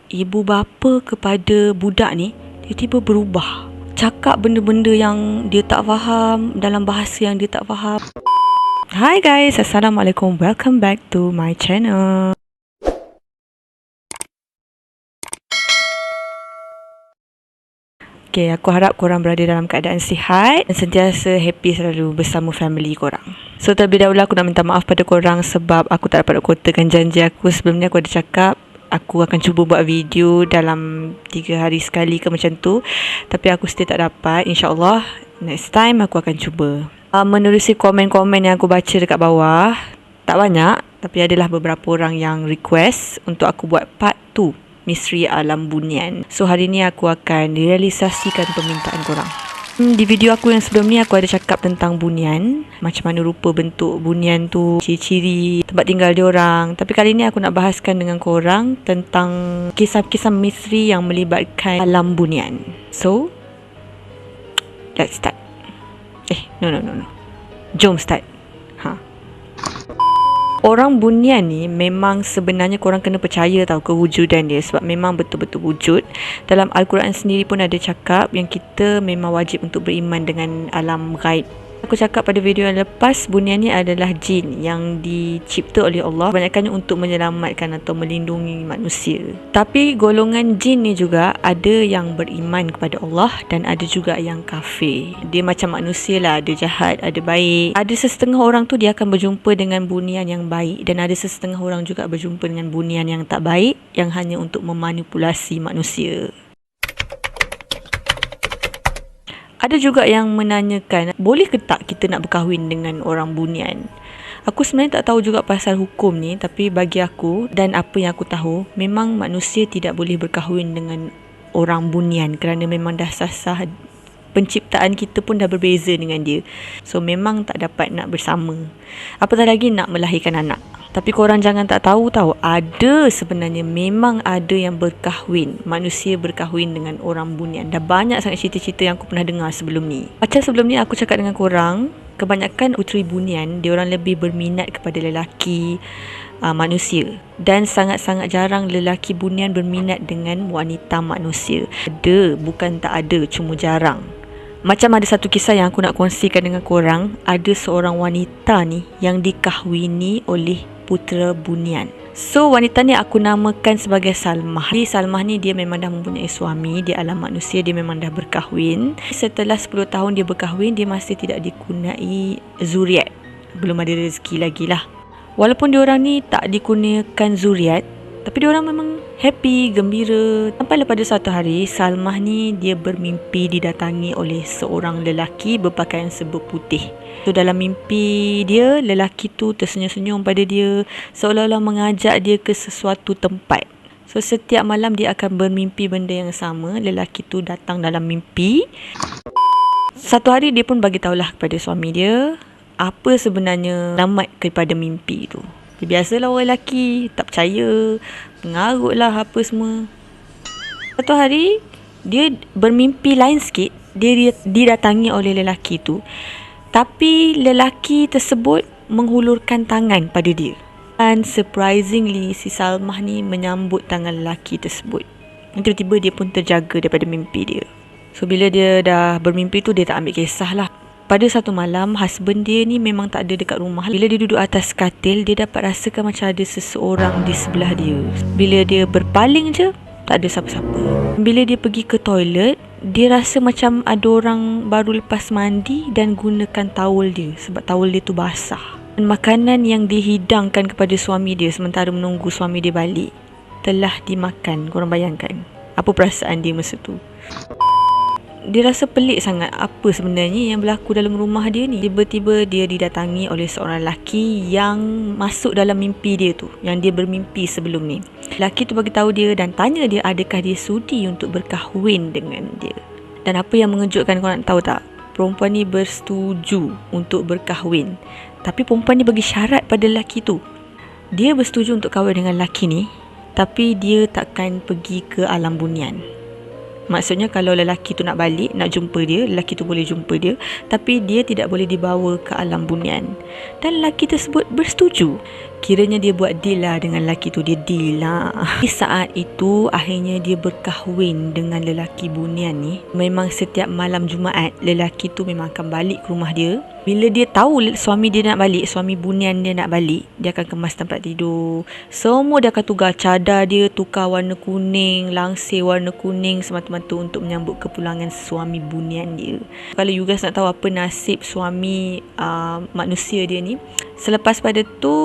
ibu bapa kepada budak ni tiba-tiba berubah. Cakap benda-benda yang dia tak faham, dalam bahasa yang dia tak faham. Hi guys, Assalamualaikum. Welcome back to my channel. Okay, aku harap korang berada dalam keadaan sihat dan sentiasa happy selalu bersama family korang. So, terlebih dahulu aku nak minta maaf pada korang sebab aku tak dapat kotakan janji aku. Sebelum ni aku ada cakap aku akan cuba buat video dalam 3 hari sekali ke macam tu. Tapi aku still tak dapat. InsyaAllah next time aku akan cuba. Menerusi komen-komen yang aku baca dekat bawah, tak banyak, tapi adalah beberapa orang yang request untuk aku buat part 2 Misteri Alam Bunian. So hari ni aku akan realisasikan permintaan korang. Di video aku yang sebelum ni aku ada cakap tentang bunian, macam mana rupa bentuk bunian tu, ciri-ciri tempat tinggal diorang. Tapi kali ni aku nak bahaskan dengan korang tentang kisah-kisah misteri yang melibatkan alam bunian. So let's start. No. Jom start. Orang bunian ni memang sebenarnya korang kena percaya tau kewujudan dia, sebab memang betul-betul wujud. Dalam Al-Quran sendiri pun ada cakap yang kita memang wajib untuk beriman dengan alam ghaib. Aku cakap pada video yang lepas, bunian ni adalah jin yang dicipta oleh Allah, kebanyakannya untuk menyelamatkan atau melindungi manusia. Tapi golongan jin ni juga ada yang beriman kepada Allah dan ada juga yang kafir. Dia macam manusia lah, ada jahat, ada baik. Ada sesetengah orang tu dia akan berjumpa dengan bunian yang baik, dan ada sesetengah orang juga berjumpa dengan bunian yang tak baik, yang hanya untuk memanipulasi manusia. Ada juga yang menanyakan, boleh ke tak kita nak berkahwin dengan orang bunian? Aku sebenarnya tak tahu juga pasal hukum ni, tapi bagi aku dan apa yang aku tahu, memang manusia tidak boleh berkahwin dengan orang bunian kerana memang dah sah-sah penciptaan kita pun dah berbeza dengan dia. So memang tak dapat nak bersama, apatah lagi nak melahirkan anak. Tapi korang jangan tak tahu ada sebenarnya memang ada yang berkahwin, manusia berkahwin dengan orang bunian. Dah banyak sangat cerita-cerita yang aku pernah dengar sebelum ni. Macam sebelum ni aku cakap dengan korang, kebanyakan puteri bunian diorang lebih berminat kepada lelaki manusia, dan sangat-sangat jarang lelaki bunian berminat dengan wanita manusia. Ada, bukan tak ada, cuma jarang. Macam ada satu kisah yang aku nak kongsikan dengan korang. Ada seorang wanita ni yang dikahwini oleh putera bunian. So wanita ni aku namakan sebagai Salmah. Salmah ni dia memang dah mempunyai suami, dia alam manusia, dia memang dah berkahwin. Setelah 10 tahun dia berkahwin, dia masih tidak dikurniai zuriat. Belum ada rezeki lagi lah. Walaupun diorang ni tak dikurniakan zuriat, tapi diorang memang happy, gembira. Sampailah pada suatu hari, Salmah ni dia bermimpi didatangi oleh seorang lelaki berpakaian serba putih. So dalam mimpi dia, lelaki tu tersenyum-senyum pada dia, seolah-olah mengajak dia ke sesuatu tempat. So setiap malam dia akan bermimpi benda yang sama. Lelaki tu datang dalam mimpi. Satu hari dia pun bagi tahulah kepada suami dia apa sebenarnya selamat kepada mimpi tu. Biasalah orang lelaki tak percaya, mengarut lah apa semua. Satu hari dia bermimpi lain sikit. Dia didatangi oleh lelaki tu, tapi lelaki tersebut menghulurkan tangan pada dia. Dan surprisingly, si Salmah ni menyambut tangan lelaki tersebut. Tiba-tiba dia pun terjaga daripada mimpi dia. So bila dia dah bermimpi tu, dia tak ambil kisah lah. Pada satu malam, husband dia ni memang tak ada dekat rumah. Bila dia duduk atas katil, dia dapat rasakan macam ada seseorang di sebelah dia. Bila dia berpaling je, tak ada siapa-siapa. Bila dia pergi ke toilet, dia rasa macam ada orang baru lepas mandi dan gunakan towel dia, sebab towel dia tu basah. Dan makanan yang dihidangkan kepada suami dia sementara menunggu suami dia balik telah dimakan. Korang bayangkan apa perasaan dia masa tu. Dia rasa pelik sangat, apa sebenarnya yang berlaku dalam rumah dia ni. Tiba-tiba dia didatangi oleh seorang lelaki yang masuk dalam mimpi dia tu, yang dia bermimpi sebelum ni. Lelaki tu bagi tahu dia dan tanya dia adakah dia sudi untuk berkahwin dengan dia. Dan apa yang mengejutkan, korang nak tahu tak? Perempuan ni bersetuju untuk berkahwin. Tapi perempuan ni bagi syarat pada lelaki tu. Dia bersetuju untuk kahwin dengan lelaki ni, tapi dia takkan pergi ke alam bunian. Maksudnya kalau lelaki tu nak balik, nak jumpa dia, lelaki tu boleh jumpa dia, tapi dia tidak boleh dibawa ke alam bunian. Dan lelaki tersebut bersetuju. Kiranya dia buat deal lah dengan lelaki tu. Dia deal lah. Di saat itu akhirnya dia berkahwin dengan lelaki bunian ni. Memang setiap malam Jumaat lelaki tu memang akan balik ke rumah dia. Bila dia tahu suami dia nak balik, suami bunian dia nak balik, dia akan kemas tempat tidur. Semua dia akan tukar. Cadar dia tukar warna kuning, langsir warna kuning semata-mata untuk menyambut kepulangan suami bunian dia. Kalau you guys nak tahu apa nasib suami manusia dia ni, selepas pada tu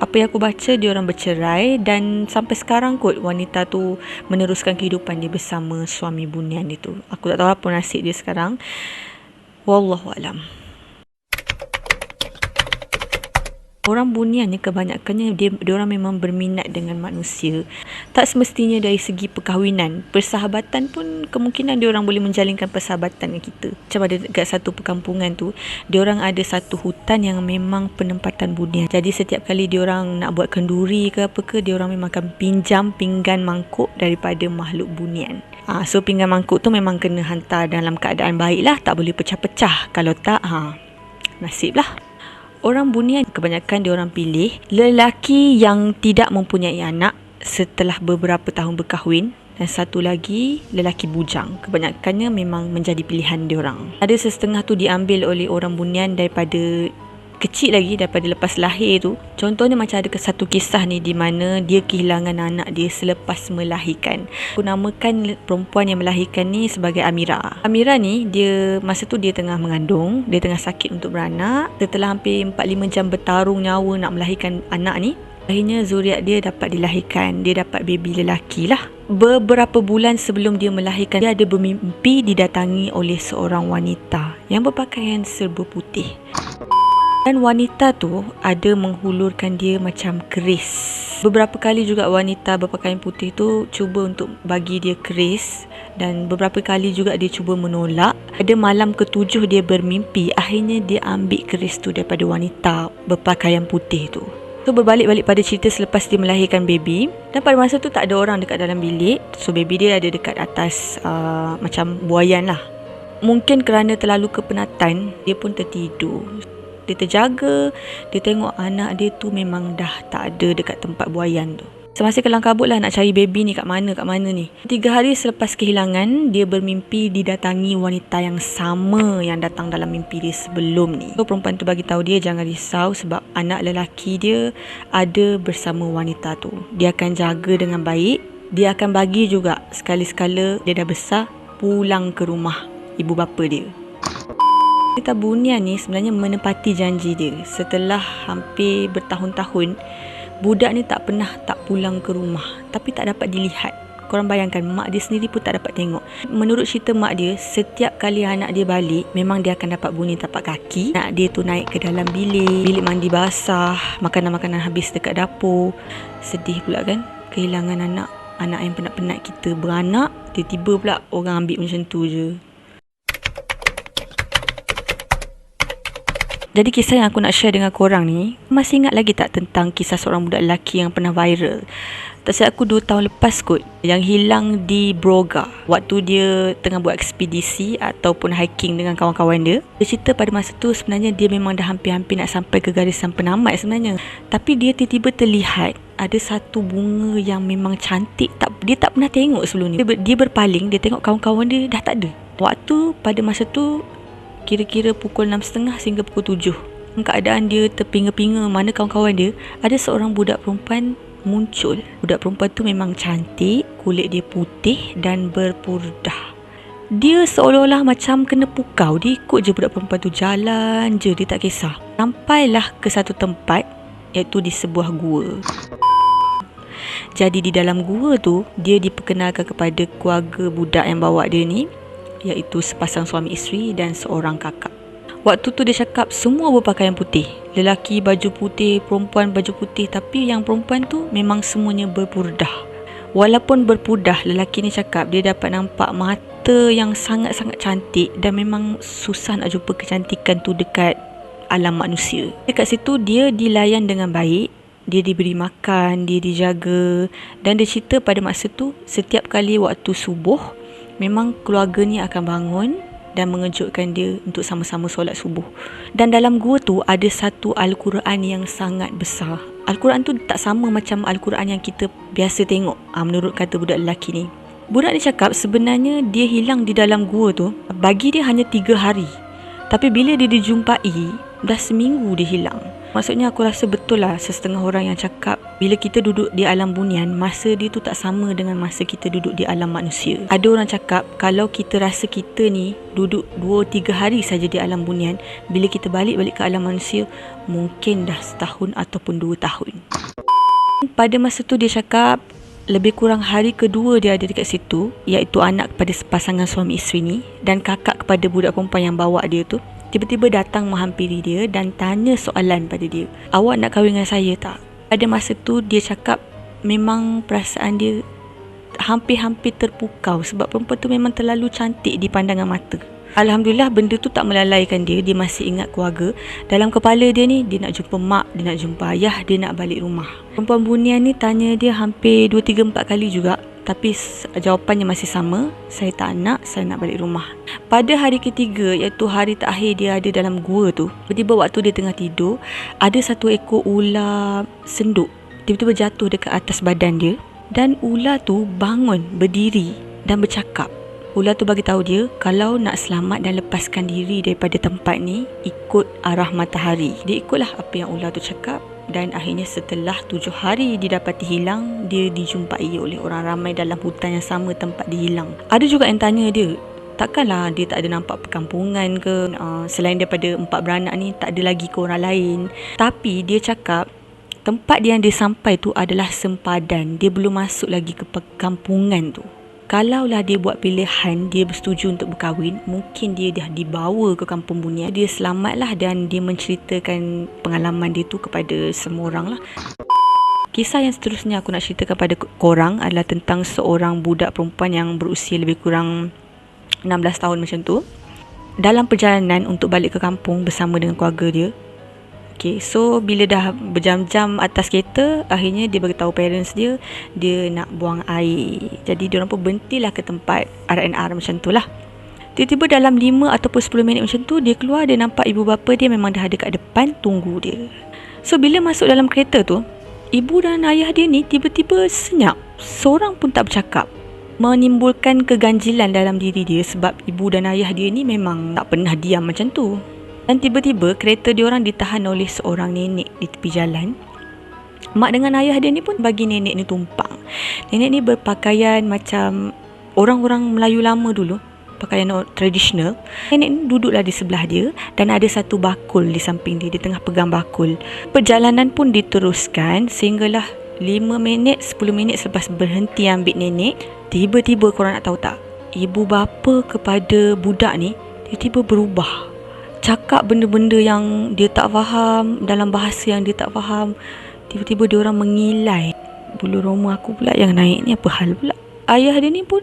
apa yang aku baca, dia orang bercerai dan sampai sekarang kot wanita tu meneruskan kehidupan dia bersama suami bunian dia tu. Aku tak tahu apa nasib dia sekarang. Wallahualam. Orang bunian ni kebanyakannya dia orang memang berminat dengan manusia. Tak semestinya dari segi perkahwinan, persahabatan pun kemungkinan dia orang boleh menjalinkan persahabatan dengan kita. Macam ada dekat satu perkampungan tu, dia orang ada satu hutan yang memang penempatan bunian. Jadi setiap kali dia orang nak buat kenduri ke apa ke, dia orang memang akan pinjam pinggan mangkuk daripada makhluk bunian. So pinggan mangkuk tu memang kena hantar dalam keadaan baik lah, tak boleh pecah-pecah. Kalau tak, nasib lah. Orang bunian kebanyakan diorang pilih lelaki yang tidak mempunyai anak setelah beberapa tahun berkahwin, dan satu lagi lelaki bujang. Kebanyakannya memang menjadi pilihan diorang. Ada setengah tu diambil oleh orang bunian daripada kecil lagi, daripada lepas lahir tu. Contohnya macam ada satu kisah ni di mana dia kehilangan anak dia selepas melahirkan. Aku namakan perempuan yang melahirkan ni sebagai Amira. Amira ni dia masa tu dia tengah mengandung, dia tengah sakit untuk beranak. Setelah hampir 4-5 jam bertarung nyawa nak melahirkan anak ni, akhirnya zuriat dia dapat dilahirkan. Dia dapat baby lelaki lah. Beberapa bulan sebelum dia melahirkan, dia ada bermimpi didatangi oleh seorang wanita yang berpakaian serba putih. Dan wanita tu ada menghulurkan dia macam keris. Beberapa kali juga wanita berpakaian putih tu cuba untuk bagi dia keris, dan beberapa kali juga dia cuba menolak. Pada malam ke-7 dia bermimpi, akhirnya dia ambil keris tu daripada wanita berpakaian putih tu. So berbalik-balik pada cerita selepas dia melahirkan baby, dan pada masa tu tak ada orang dekat dalam bilik. So baby dia ada dekat atas macam buaian lah. Mungkin kerana terlalu kepenatan, dia pun tertidur. Dia terjaga, dia tengok anak dia tu memang dah tak ada dekat tempat buaian tu. Semasa kelang kabut lah nak cari baby ni kat mana ni. 3 hari selepas kehilangan, dia bermimpi didatangi wanita yang sama yang datang dalam mimpi dia sebelum ni. So perempuan tu bagi tahu dia jangan risau sebab anak lelaki dia ada bersama wanita tu. Dia akan jaga dengan baik. Dia akan bagi juga sekali-sekala dia dah besar pulang ke rumah ibu bapa dia. Wanita bunian ni sebenarnya menepati janji dia. Setelah hampir bertahun-tahun, budak ni tak pernah tak pulang ke rumah, tapi tak dapat dilihat. Korang bayangkan, mak dia sendiri pun tak dapat tengok. Menurut cerita mak dia, setiap kali anak dia balik, memang dia akan dapat bunyi tapak kaki. Anak dia tu naik ke dalam bilik mandi basah, makanan-makanan habis dekat dapur. Sedih pula kan, kehilangan anak yang penat-penat kita beranak, tiba-tiba pula orang ambil macam tu je. Jadi kisah yang aku nak share dengan korang ni, masih ingat lagi tak tentang kisah seorang budak lelaki yang pernah viral? Tak silap aku 2 tahun lepas kot, yang hilang di Broga. Waktu dia tengah buat ekspedisi ataupun hiking dengan kawan-kawan dia. Dia cerita pada masa tu sebenarnya dia memang dah hampir-hampir nak sampai ke garisan penamat sebenarnya. Tapi dia tiba-tiba terlihat ada satu bunga yang memang cantik. Dia tak pernah tengok sebelum ni. Dia berpaling, dia tengok kawan-kawan dia dah tak ada. Waktu pada masa tu kira-kira pukul 6.30 sehingga pukul 7. Keadaan dia terpinga-pinga mana kawan-kawan dia, ada seorang budak perempuan muncul. Budak perempuan tu memang cantik, kulit dia putih dan berpurdah. Dia seolah-olah macam kena pukau. Dia ikut je budak perempuan tu, jalan je, dia tak kisah. Sampailah ke satu tempat, iaitu di sebuah gua. Jadi di dalam gua tu, dia diperkenalkan kepada keluarga budak yang bawa dia ni, iaitu sepasang suami isteri dan seorang kakak. Waktu tu dia cakap semua berpakaian putih. Lelaki baju putih, perempuan baju putih, tapi yang perempuan tu memang semuanya berpurdah. Walaupun berpurdah, lelaki ni cakap dia dapat nampak mata yang sangat-sangat cantik dan memang susah nak jumpa kecantikan tu dekat alam manusia. Dekat situ dia dilayan dengan baik, dia diberi makan, dia dijaga, dan dia cerita pada masa tu setiap kali waktu subuh memang keluarga ni akan bangun dan mengejutkan dia untuk sama-sama solat subuh. Dan dalam gua tu ada satu Al-Quran yang sangat besar. Al-Quran tu tak sama macam Al-Quran yang kita biasa tengok, menurut kata budak lelaki ni. Budak ni cakap sebenarnya dia hilang di dalam gua tu, bagi dia hanya 3 hari. Tapi bila dia dijumpai, dah seminggu dia hilang. Maksudnya aku rasa betul lah setengah orang yang cakap bila kita duduk di alam bunian, masa dia tu tak sama dengan masa kita duduk di alam manusia. Ada orang cakap kalau kita rasa kita ni duduk 2-3 hari saja di alam bunian, bila kita balik ke alam manusia, mungkin dah setahun ataupun 2 tahun. Pada masa tu dia cakap lebih kurang hari kedua dia ada dekat situ, iaitu anak kepada pasangan suami isteri ni dan kakak kepada budak perempuan yang bawa dia tu tiba-tiba datang menghampiri dia dan tanya soalan pada dia, awak nak kahwin dengan saya tak? Pada masa tu dia cakap memang perasaan dia hampir-hampir terpukau sebab perempuan tu memang terlalu cantik di pandangan mata. Alhamdulillah benda tu tak melalaikan dia. Dia masih ingat keluarga. Dalam kepala dia ni, dia nak jumpa mak, dia nak jumpa ayah, dia nak balik rumah. Perempuan bunian ni tanya dia hampir 2, 3, 4 kali juga, tapi jawapannya masih sama, saya tak nak, saya nak balik rumah. Pada hari ketiga, iaitu hari terakhir dia ada dalam gua tu, tiba-tiba waktu dia tengah tidur, ada satu ekor ular senduk tiba-tiba jatuh dekat atas badan dia. Dan ular tu bangun, berdiri dan bercakap. Ular tu bagi tahu dia kalau nak selamat dan lepaskan diri daripada tempat ni, ikut arah matahari. Dia ikutlah apa yang ular tu cakap. Dan akhirnya setelah 7 hari didapati hilang, dia dijumpai oleh orang ramai dalam hutan yang sama tempat dia hilang. Ada juga yang tanya dia, takkanlah dia tak ada nampak perkampungan ke, selain daripada 4 beranak ni tak ada lagi ke orang lain. Tapi dia cakap tempat yang dia sampai tu adalah sempadan, dia belum masuk lagi ke perkampungan tu. Kalaulah dia buat pilihan, dia bersetuju untuk berkahwin, mungkin dia dah dibawa ke kampung bunian. Dia selamatlah dan dia menceritakan pengalaman dia tu kepada semua orang lah. Kisah yang seterusnya aku nak ceritakan kepada korang adalah tentang seorang budak perempuan yang berusia lebih kurang 16 tahun macam tu. Dalam perjalanan untuk balik ke kampung bersama dengan keluarga dia. Okay, so bila dah berjam-jam atas kereta, akhirnya dia beritahu parents dia nak buang air. Jadi diorang pun berhentilah ke tempat R&R macam tu lah. Tiba-tiba dalam 5 ataupun 10 minit macam tu, dia keluar, dia nampak ibu bapa dia memang dah ada kat depan tunggu dia. So bila masuk dalam kereta tu, ibu dan ayah dia ni tiba-tiba senyap. Seorang pun tak bercakap, menimbulkan keganjilan dalam diri dia sebab ibu dan ayah dia ni memang tak pernah diam macam tu. Dan tiba-tiba kereta diorang ditahan oleh seorang nenek di tepi jalan. Mak dengan ayah dia ni pun bagi nenek ni tumpang. Nenek ni berpakaian macam orang-orang Melayu lama dulu, pakaian tradisional. Nenek ni duduklah di sebelah dia dan ada satu bakul di samping dia. Dia tengah pegang bakul. Perjalanan pun diteruskan sehinggalah 5 minit, 10 minit selepas berhenti ambil nenek, tiba-tiba korang nak tahu tak? Ibu bapa kepada budak ni tiba-tiba berubah. Cakap benda-benda yang dia tak faham, dalam bahasa yang dia tak faham. Tiba-tiba dia orang mengilai. Bulu roma aku pula yang naik ni, apa hal pula? Ayah dia ni pun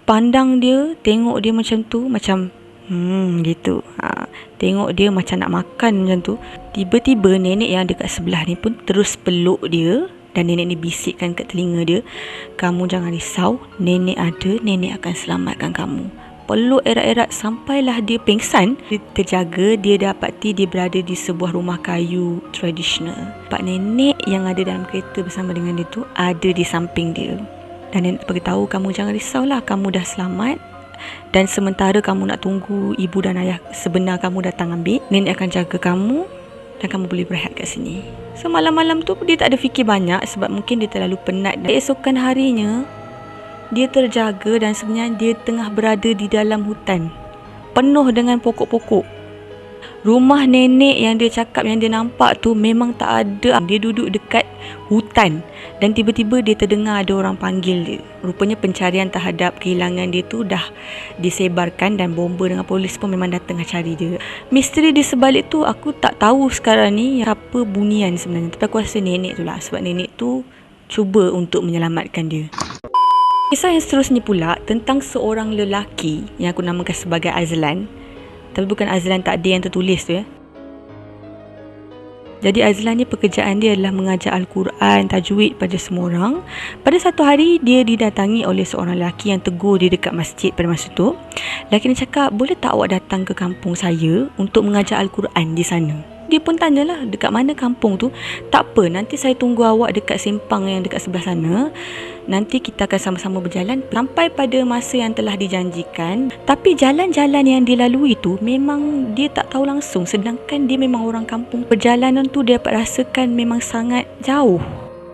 pandang dia, tengok dia macam tu, macam gitu. Tengok dia macam nak makan macam tu. Tiba-tiba nenek yang dekat sebelah ni pun terus peluk dia. Dan nenek ni bisikkan kat telinga dia, kamu jangan risau, nenek ada, nenek akan selamatkan kamu. Peluk erat-erat sampailah dia pengsan. Dia terjaga, dia dapati dia berada di sebuah rumah kayu tradisional. Pak nenek yang ada dalam kereta bersama dengan dia tu ada di samping dia. Dan nenek beritahu, kamu jangan risaulah, kamu dah selamat. Dan sementara kamu nak tunggu ibu dan ayah sebenar kamu datang ambil, nenek akan jaga kamu dan kamu boleh berehat kat sini. So malam-malam tu dia tak ada fikir banyak sebab mungkin dia terlalu penat. Dan esokan harinya dia terjaga dan sebenarnya dia tengah berada di dalam hutan penuh dengan pokok-pokok. Rumah nenek yang dia cakap yang dia nampak tu memang tak ada. Dia duduk dekat hutan dan tiba-tiba dia terdengar ada orang panggil dia. Rupanya pencarian terhadap kehilangan dia tu dah disebarkan dan bomba dengan polis pun memang datang cari dia. Misteri di sebalik tu aku tak tahu sekarang ni siapa bunian sebenarnya. Tapi aku rasa nenek tu lah, sebab nenek tu cuba untuk menyelamatkan dia. Kisah yang seterusnya pula tentang seorang lelaki yang aku namakan sebagai Azlan. Tapi bukan Azlan takdir yang tertulis tu ya. Jadi Azlan ni pekerjaan dia adalah mengajar Al-Quran, tajwid pada semua orang. Pada satu hari dia didatangi oleh seorang lelaki yang tegur dia dekat masjid pada masa tu. Lelaki ni cakap, boleh tak awak datang ke kampung saya untuk mengajar Al-Quran di sana? Dia dia pun tanyalah dekat mana kampung tu. Tak apa, nanti saya tunggu awak dekat simpang yang dekat sebelah sana. Nanti kita akan sama-sama berjalan sampai pada masa yang telah dijanjikan. Tapi jalan-jalan yang dilalui tu memang dia tak tahu langsung, sedangkan dia memang orang kampung. Perjalanan tu dia dapat rasakan memang sangat jauh.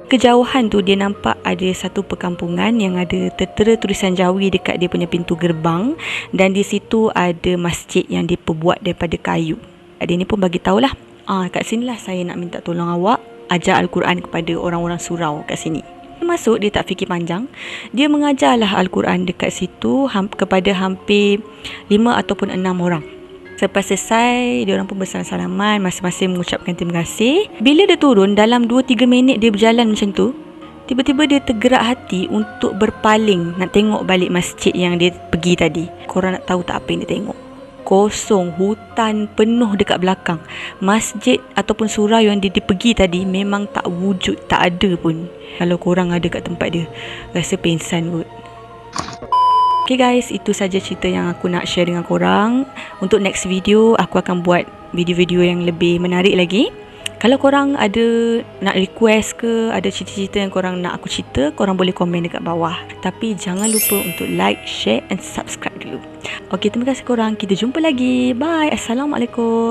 Kejauhan tu dia nampak ada satu perkampungan yang ada tertera tulisan Jawi dekat dia punya pintu gerbang, dan di situ ada masjid yang diperbuat daripada kayu. Dia ni pun bagi tahulah, kat sinilah saya nak minta tolong awak ajar Al-Quran kepada orang-orang surau kat sini. Dia masuk, dia tak fikir panjang, dia mengajarlah Al-Quran dekat situ kepada hampir 5 ataupun 6 orang. Selepas selesai, dia orang pun bersalam-salaman, masing-masing mengucapkan terima kasih. Bila dia turun, dalam 2-3 minit dia berjalan macam tu, tiba-tiba dia tergerak hati untuk berpaling nak tengok balik masjid yang dia pergi tadi. Korang nak tahu tak apa yang dia tengok? Kosong, hutan penuh dekat belakang. Masjid ataupun surau yang dia pergi tadi memang tak wujud, tak ada pun. Kalau korang ada kat tempat dia, rasa pengsan kot. Okay guys, itu saja cerita yang aku nak share dengan korang. Untuk next video, aku akan buat video-video yang lebih menarik lagi. Kalau korang ada nak request ke, ada cerita-cerita yang korang nak aku cerita, korang boleh komen dekat bawah. Tapi jangan lupa untuk like, share and subscribe dulu. Okay, terima kasih korang. Kita jumpa lagi. Bye. Assalamualaikum.